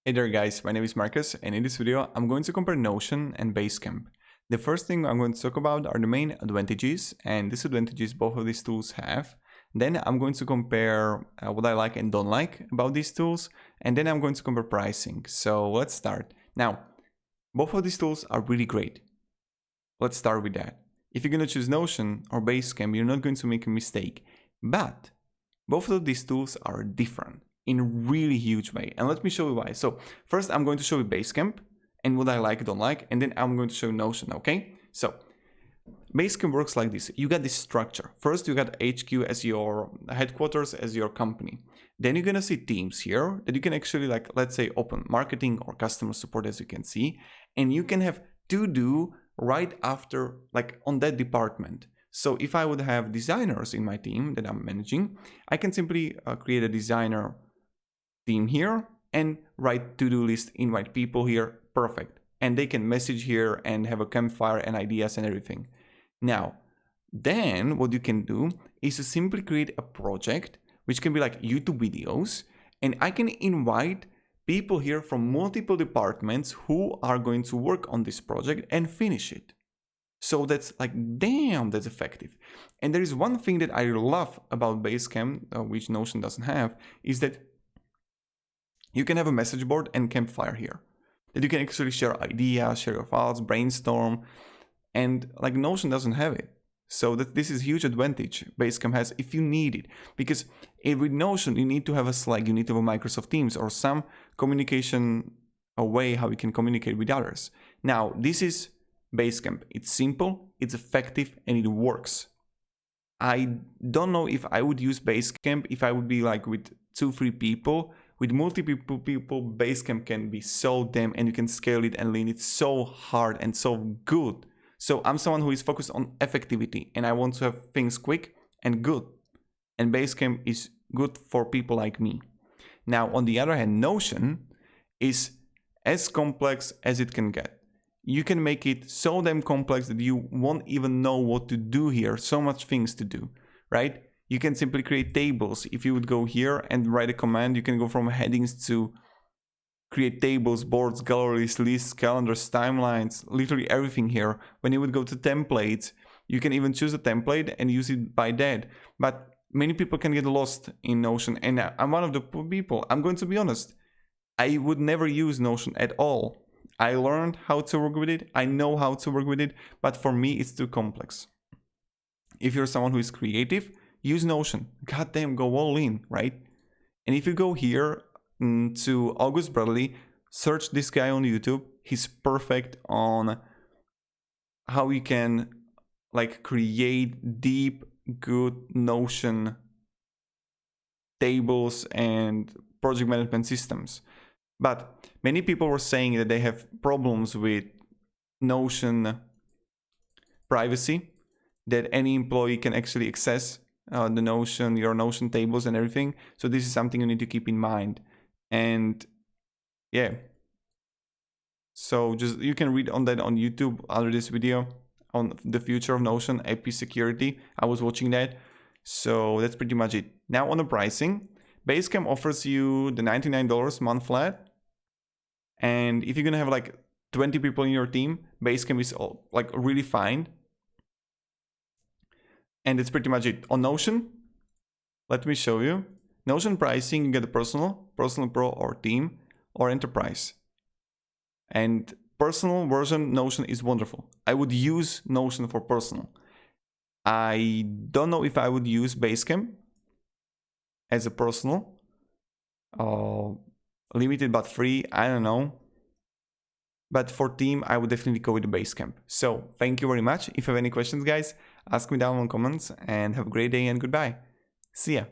Hey there guys, my name is Marcus, and in this video I'm going to compare Notion and Basecamp. The first thing I'm going to talk about are the main advantages and disadvantages both of these tools have. Then I'm going to compare what I like and don't like about these tools, and then I'm going to compare pricing. So let's start. Now, both of these tools are really great. Let's start with that. If you're going to choose Notion or Basecamp, you're not going to make a mistake. But both of these tools are different in a really huge way, and let me show you why. So first I'm going to show you Basecamp and what I like, don't like, and then I'm going to show you Notion. Okay, so Basecamp works like this. You got this structure. First you got HQ as your headquarters, as your company. Then you're gonna see teams here that you can actually, like, let's say open marketing or customer support, as you can see, and you can have to do right after, like, on that department. So if I would have designers in my team that I'm managing, I can simply create a designer team here and write to-do list, invite people here, perfect. And they can message here and have a campfire and ideas and everything. Now, then what you can do is to simply create a project, which can be like YouTube videos, and I can invite people here from multiple departments who are going to work on this project and finish it. So that's like, damn, that's effective. And there is one thing that I love about Basecamp, which Notion doesn't have, is that you can have a message board and campfire here. That you can actually share ideas, share your files, brainstorm, and like Notion doesn't have it. So this is a huge advantage Basecamp has if you need it. Because with Notion, you need to have a Slack, you need to have a Microsoft Teams or some communication, a way how you can communicate with others. Now, this is Basecamp. It's simple, it's effective, and it works. I don't know if I would use Basecamp if I would be like with 2-3 people. With multiple people, Basecamp can be so damn, and you can scale it and lean it so hard and so good. So I'm someone who is focused on effectivity, and I want to have things quick and good. And Basecamp is good for people like me. Now, on the other hand, Notion is as complex as it can get. You can make it so damn complex that you won't even know what to do here. So much things to do, right? You can simply create tables. If you would go here and write a command, you can go from headings to create tables, boards, galleries, lists, calendars, timelines, literally everything here. When you would go to templates, you can even choose a template and use it by that. But many people can get lost in Notion, and I'm one of the people. I'm going to be honest. I would never use Notion at all. I learned how to work with it. I know how to work with it, but for me, it's too complex. If you're someone who is creative, use Notion. Goddamn, go all in, right? And if you go here to August Bradley, search this guy on YouTube. He's perfect on how you can like create deep, good Notion tables and project management systems. But many people were saying that they have problems with Notion privacy, that any employee can actually access the Notion, your Notion tables and everything. So this is something you need to keep in mind. And yeah, so just you can read on that on YouTube under this video on the future of Notion, AP security. I was watching that. So that's pretty much it. Now on the pricing, Basecamp offers you the $99 month flat. And if you're gonna have like 20 people in your team, Basecamp is like really fine. And it's pretty much it. On Notion, let me show you. Notion pricing, you get the personal pro or team or enterprise. And personal version Notion is wonderful. I would use Notion for personal. I don't know if I would use Basecamp as a personal. Limited but free, I don't know. But for team, I would definitely go with the Basecamp. So thank you very much. If you have any questions, guys, ask me down in the comments, and have a great day and goodbye. See ya.